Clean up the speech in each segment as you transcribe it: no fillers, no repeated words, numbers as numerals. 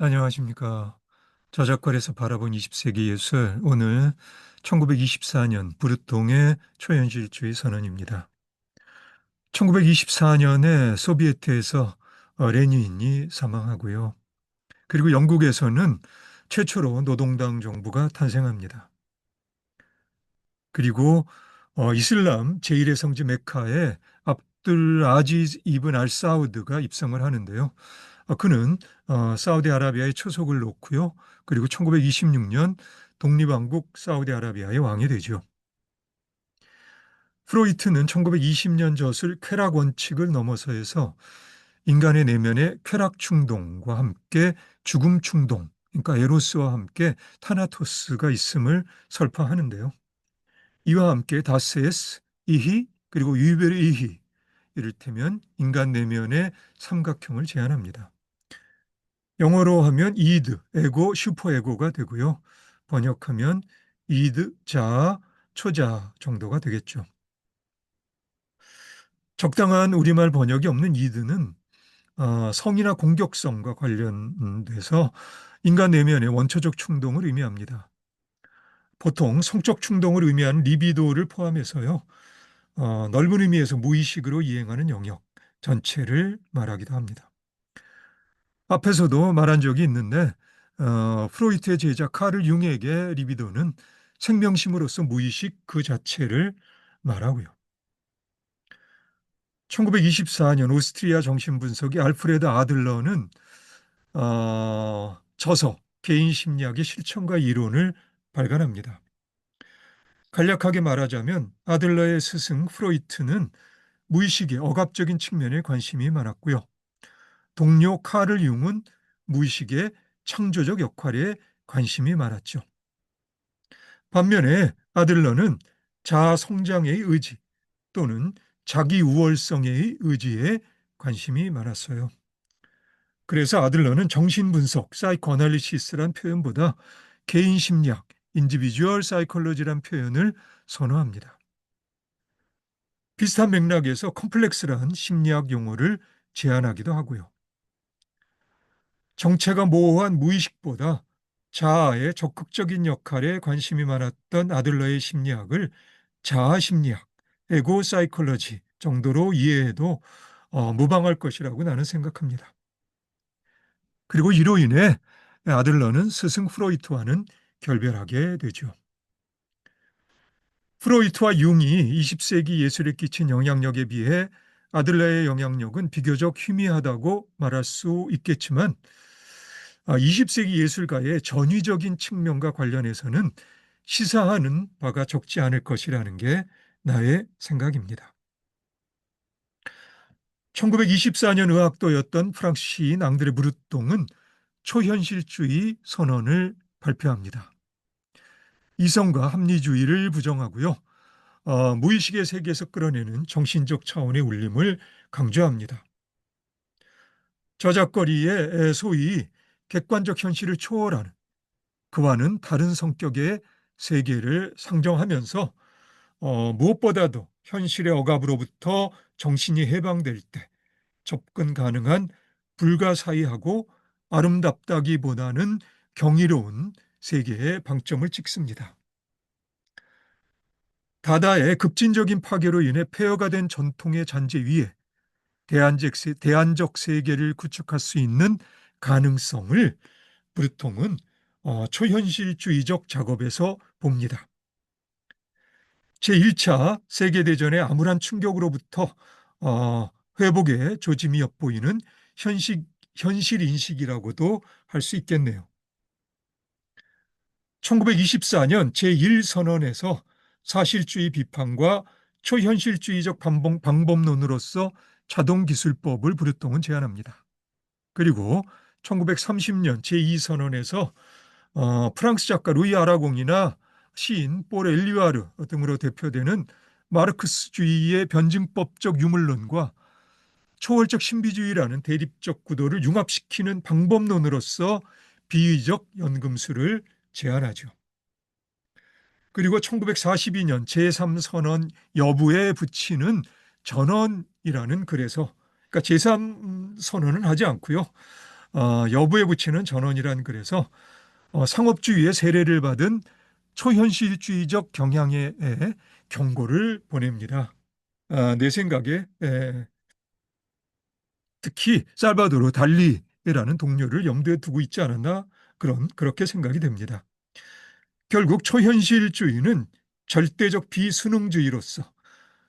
안녕하십니까. 저작거리에서 바라본 20세기 예술, 오늘 1924년 브루통의 초현실주의 선언입니다. 1924년에 소비에트에서 레닌이 사망하고요. 그리고 영국에서는 최초로 노동당 정부가 탄생합니다. 그리고 이슬람 제1의 성지 메카에 압둘 아지즈 이븐 알 사우드가 입성을 하는데요. 그는 사우디아라비아의 초속을 놓고요. 그리고 1926년 독립왕국 사우디아라비아의 왕이 되죠. 프로이트는 1920년 젖을 쾌락 원칙을 넘어서해서 인간의 내면의 쾌락 충동과 함께 죽음 충동, 그러니까 에로스와 함께 타나토스가 있음을 설파하는데요. 이와 함께 다세스, 이히, 그리고 유베르 이히, 이를테면 인간 내면의 삼각형을 제안합니다. 영어로 하면 이드, 에고, 슈퍼에고가 되고요. 번역하면 이드, 자아, 초자아 정도가 되겠죠. 적당한 우리말 번역이 없는 이드는 성이나 공격성과 관련돼서 인간 내면의 원초적 충동을 의미합니다. 보통 성적 충동을 의미하는 리비도를 포함해서요. 넓은 의미에서 무의식으로 이행하는 영역 전체를 말하기도 합니다. 앞에서도 말한 적이 있는데 프로이트의 제자 카를 융에게 리비도는 생명심으로서 무의식 그 자체를 말하고요. 1924년 오스트리아 정신분석의 알프레드 아들러는 저서 개인 심리학의 실천과 이론을 발간합니다. 간략하게 말하자면 아들러의 스승 프로이트는 무의식의 억압적인 측면에 관심이 많았고요. 동료 카를 융은 무의식의 창조적 역할에 관심이 많았죠. 반면에 아들러는 자아 성장의 의지 또는 자기 우월성의 의지에 관심이 많았어요. 그래서 아들러는 정신분석, 사이코아날리시스란 표현보다 개인 심리학, 인디비주얼 사이콜로지란 표현을 선호합니다. 비슷한 맥락에서 컴플렉스란 심리학 용어를 제안하기도 하고요. 정체가 모호한 무의식보다 자아의 적극적인 역할에 관심이 많았던 아들러의 심리학을 자아 심리학, 에고 사이콜로지 정도로 이해해도 무방할 것이라고 나는 생각합니다. 그리고 이로 인해 아들러는 스승 프로이트와는 결별하게 되죠. 프로이트와 융이 20세기 예술에 끼친 영향력에 비해 아들러의 영향력은 비교적 희미하다고 말할 수 있겠지만 20세기 예술가의 전위적인 측면과 관련해서는 시사하는 바가 적지 않을 것이라는 게 나의 생각입니다. 1924년 의학도였던 프랑스 시인 앙드레 브루똥은 초현실주의 선언을 발표합니다. 이성과 합리주의를 부정하고요. 무의식의 세계에서 끌어내는 정신적 차원의 울림을 강조합니다. 저작거리에 소위 객관적 현실을 초월하는 그와는 다른 성격의 세계를 상정하면서 무엇보다도 현실의 억압으로부터 정신이 해방될 때 접근 가능한 불가사의하고 아름답다기보다는 경이로운 세계에 방점을 찍습니다. 다다의 급진적인 파괴로 인해 폐허가 된 전통의 잔재 위에 대안적 세계를 구축할 수 있는 가능성을 브루통은 초현실주의적 작업에서 봅니다. 제1차 세계대전의 암울한 충격으로부터 회복의 조짐이 엿보이는 현실 인식이라고도 할 수 있겠네요. 1924년 제1선언에서 사실주의 비판과 초현실주의적 방법론으로서 자동기술법을 브루통은 제안합니다. 그리고 1930년 제2선언에서 프랑스 작가 루이 아라공이나 시인 폴 엘리와르 등으로 대표되는 마르크스주의의 변증법적 유물론과 초월적 신비주의라는 대립적 구도를 융합시키는 방법론으로서 비의적 연금술을 제안하죠. 그리고 1942년 제3선언 여부에 붙이는 전언이라는 글에서 그러니까 제3선언은 하지 않고요. 여부에 붙이는 전원이란 글에서 상업주의의 세례를 받은 초현실주의적 경향에 경고를 보냅니다. 내 생각에 특히 살바도르 달리라는 동료를 염두에 두고 있지 않았나 그렇게 생각이 됩니다. 결국 초현실주의는 절대적 비순응주의로서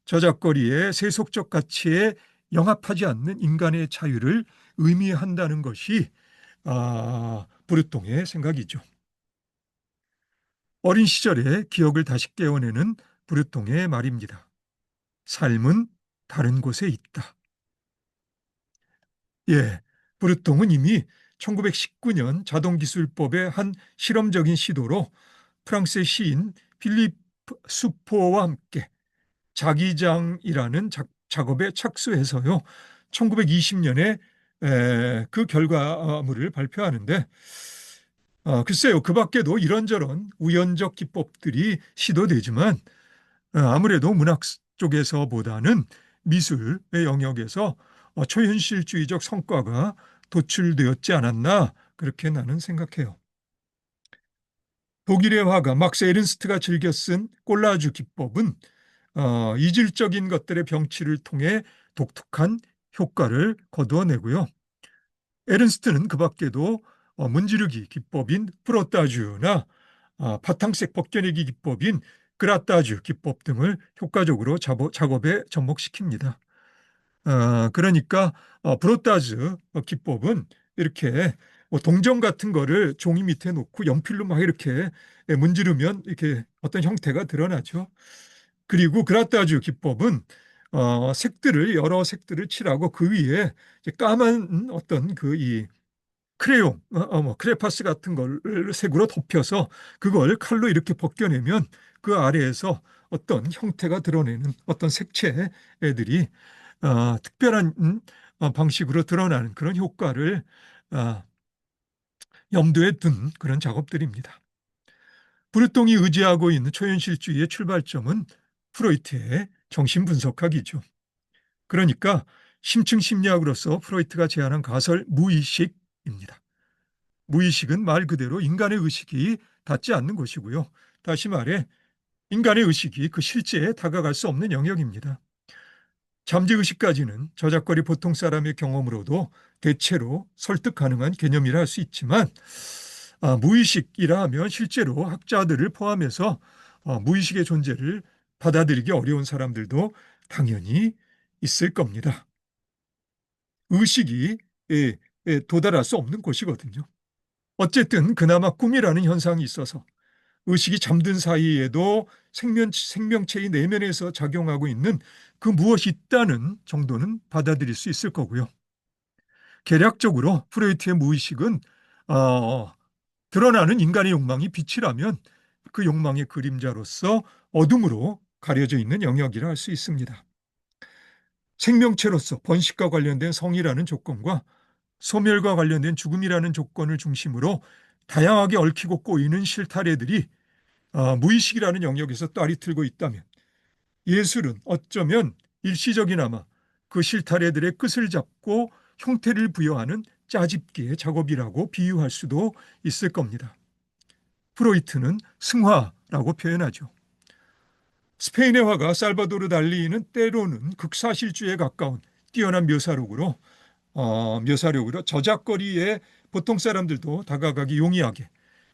저작거리의 세속적 가치에 영합하지 않는 인간의 자유를 의미한다는 것이 브루통의 생각이죠. 어린 시절의 기억을 다시 깨워내는 브루통의 말입니다. 삶은 다른 곳에 있다. 예, 브루통은 이미 1919년 자동기술법의 한 실험적인 시도로 프랑스의 시인 필립 수포와 함께 자기장이라는 작업에 착수해서요. 1920년에 그 결과물을 발표하는데 글쎄요. 그 밖에도 이런저런 우연적 기법들이 시도되지만 아무래도 문학 쪽에서보다는 미술의 영역에서 초현실주의적 성과가 도출되었지 않았나 그렇게 나는 생각해요. 독일의 화가 막스 에른스트가 즐겨 쓴 콜라주 기법은 이질적인 것들의 병치를 통해 독특한 효과를 거두어내고요. 에른스트는 그 밖에도 문지르기 기법인 프로따주나 바탕색 벗겨내기 기법인 그라따주 기법 등을 효과적으로 작업에 접목시킵니다. 그러니까 브로따즈 기법은 이렇게 뭐 동전 같은 거를 종이 밑에 놓고 연필로 막 이렇게 문지르면 이렇게 어떤 형태가 드러나죠. 그리고 그라따주 기법은 색들을 여러 색들을 칠하고 그 위에 까만 어떤 그 이 크레용, 뭐 크레파스 같은 걸 색으로 덮여서 그걸 칼로 이렇게 벗겨내면 그 아래에서 어떤 형태가 드러내는 어떤 색채들이 특별한 방식으로 드러나는 그런 효과를 어, 염두에 둔 그런 작업들입니다. 브루통이 의지하고 있는 초현실주의의 출발점은 프로이트의 정신분석학이죠. 그러니까 심층 심리학으로서 프로이트가 제안한 가설 무의식입니다. 무의식은 말 그대로 인간의 의식이 닿지 않는 것이고요. 다시 말해 인간의 의식이 그 실제에 다가갈 수 없는 영역입니다. 잠재의식까지는 저작거리 보통 사람의 경험으로도 대체로 설득 가능한 개념이라 할 수 있지만 무의식이라 하면 실제로 학자들을 포함해서 무의식의 존재를 받아들이기 어려운 사람들도 당연히 있을 겁니다. 의식이 도달할 수 없는 곳이거든요. 어쨌든 그나마 꿈이라는 현상이 있어서 의식이 잠든 사이에도 생명체의 내면에서 작용하고 있는 그 무엇이 있다는 정도는 받아들일 수 있을 거고요. 개략적으로 프로이트의 무의식은 드러나는 인간의 욕망이 빛이라면 그 욕망의 그림자로서 어둠으로 가려져 있는 영역이라 할 수 있습니다. 생명체로서 번식과 관련된 성이라는 조건과 소멸과 관련된 죽음이라는 조건을 중심으로 다양하게 얽히고 꼬이는 실타래들이 무의식이라는 영역에서 또아리 틀고 있다면 예술은 어쩌면 일시적이나마 그 실타래들의 끝을 잡고 형태를 부여하는 짜집기의 작업이라고 비유할 수도 있을 겁니다. 프로이트는 승화라고 표현하죠. 스페인의 화가 살바도르 달리는 때로는 극사실주의에 가까운 뛰어난 묘사력으로 저작거리에 보통 사람들도 다가가기 용이하게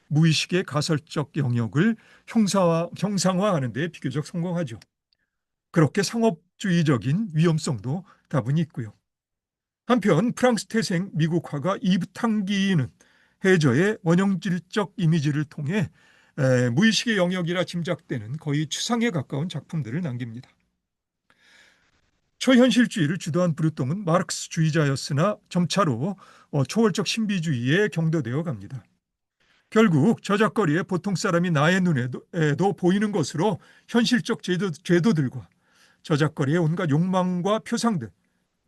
무의식의 가설적 영역을 형상화하는 데 비교적 성공하죠. 그렇게 상업주의적인 위험성도 다분히 있고요. 한편 프랑스 태생 미국 화가 이브 탕기는 해저의 원형질적 이미지를 통해 무의식의 영역이라 짐작되는 거의 추상에 가까운 작품들을 남깁니다. 초현실주의를 주도한 브루통은 마르크스주의자였으나 점차로 초월적 신비주의에 경도되어 갑니다. 결국 저작거리에 보통 사람이 나의 눈에도 보이는 것으로 현실적 제도들과 저작거리의 온갖 욕망과 표상들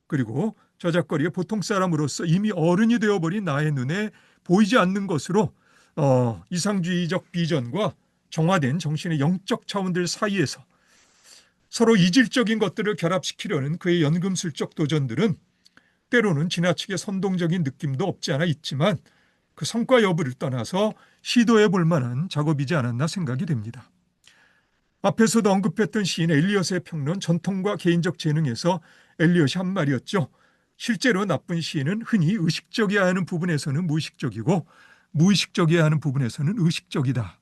그리고 저작거리의 보통 사람으로서 이미 어른이 되어버린 나의 눈에 보이지 않는 것으로 이상주의적 비전과 정화된 정신의 영적 차원들 사이에서 서로 이질적인 것들을 결합시키려는 그의 연금술적 도전들은 때로는 지나치게 선동적인 느낌도 없지 않아 있지만 그 성과 여부를 떠나서 시도해 볼 만한 작업이지 않았나 생각이 됩니다. 앞에서도 언급했던 시인 엘리엇의 평론 전통과 개인적 재능에서 엘리엇이 한 말이었죠. 실제로 나쁜 시인은 흔히 의식적이어야 하는 부분에서는 무의식적이고 무의식적이어야 하는 부분에서는 의식적이다.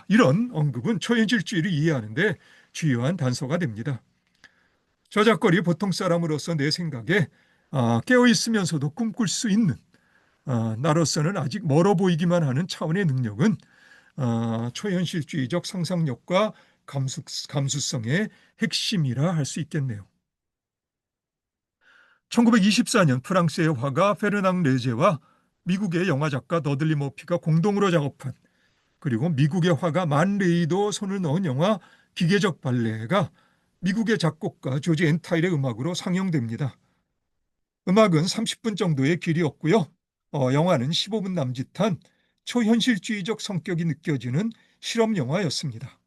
이런 언급은 초현실주의를 이해하는 데 주요한 단서가 됩니다. 저작거리 보통 사람으로서 내 생각에 깨어있으면서도 꿈꿀 수 있는 나로서는 아직 멀어 보이기만 하는 차원의 능력은 초현실주의적 상상력과 감수성의 핵심이라 할 수 있겠네요. 1924년 프랑스의 화가 페르낭 레제와 미국의 영화작가 더들리 머피가 공동으로 작업한 그리고 미국의 화가 만 레이도 손을 넣은 영화 기계적 발레가 미국의 작곡가 조지 엔타일의 음악으로 상영됩니다. 음악은 30분 정도의 길이였고요. 영화는 15분 남짓한 초현실주의적 성격이 느껴지는 실험 영화였습니다.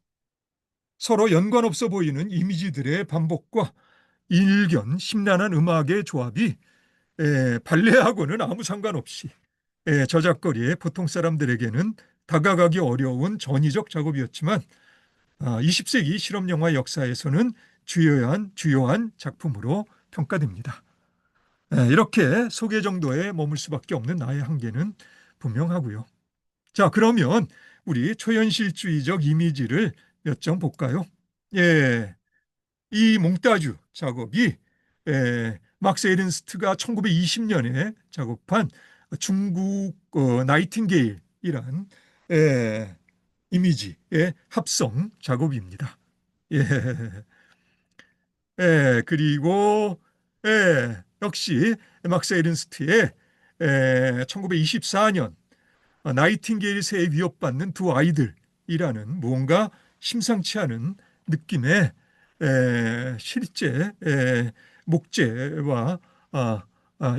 서로 연관 없어 보이는 이미지들의 반복과 일견 심란한 음악의 조합이 발레하고는 아무 상관없이 저작거리에 보통 사람들에게는 다가가기 어려운 전위적 작업이었지만 20세기 실험 영화 역사에서는 주요한 작품으로 평가됩니다. 이렇게 소개 정도에 머물 수밖에 없는 나의 한계는 분명하고요. 자, 그러면 우리 초현실주의적 이미지를 몇 점 볼까요? 예, 이 몽따주 작업이 막스 에른스트가 1920년에 작업한 중국 나이팅게일이란 이미지의 합성 작업입니다. 예. 그리고 역시 막스 에른스트의 1924년 나이팅게일 새에 위협받는 두 아이들이라는 무언가 심상치 않은 느낌의 실제 목재와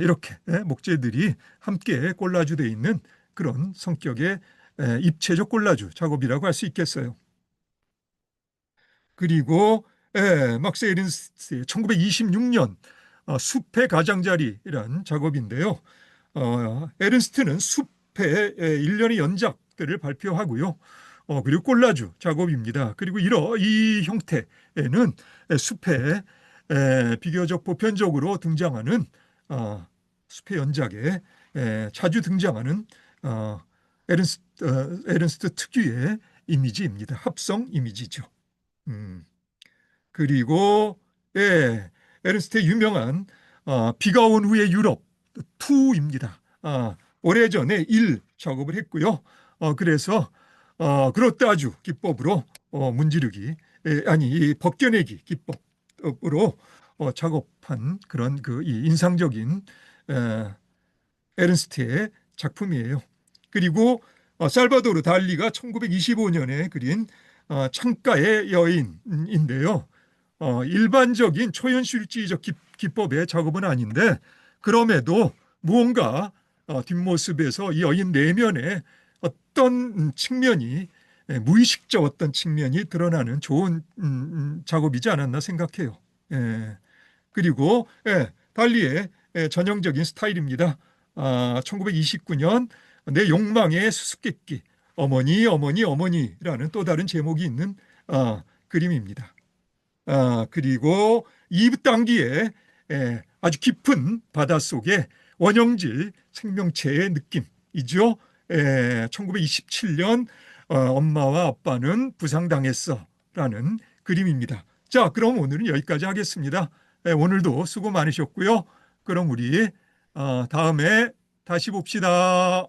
이렇게 목재들이 함께 콜라주되어 있는 그런 성격의 입체적 콜라주 작업이라고 할 수 있겠어요. 그리고 막스 에른스트의 1926년 숲의 가장자리라는 작업인데요. 에른스트는 숲의 일련의 연작들을 발표하고요. 그리고 콜라주 작업입니다. 그리고 이 형태에는 숲에 비교적 보편적으로 등장하는 숲의 연작에 자주 등장하는 에른스트 특유의 이미지입니다. 합성 이미지죠. 그리고 에른스트의 유명한 비가 온 후의 유럽 2입니다. 오래전에 1 작업을 했고요. 그래서 그로따주 기법으로 문지르기 이 벗겨내기 기법으로 작업한 그런 이 인상적인 에른스트의 작품이에요. 그리고 살바도르 달리가 1925년에 그린 창가의 여인인데요. 일반적인 초현실주의적 기법의 작업은 아닌데 그럼에도 무언가 뒷모습에서 이 여인 내면에 어떤 측면이 무의식적 어떤 측면이 드러나는 좋은 작업이지 않았나 생각해요. 그리고 달리의 전형적인 스타일입니다. 1929년 내 욕망의 수수께끼 어머니 어머니 어머니라는 또 다른 제목이 있는 그림입니다. 그리고 2단기에 아주 깊은 바닷속의 원형질 생명체의 느낌이죠. 1927년 엄마와 아빠는 부상당했어 라는 그림입니다. 자, 그럼 오늘은 여기까지 하겠습니다. 오늘도 수고 많으셨고요. 그럼 우리 다음에 다시 봅시다.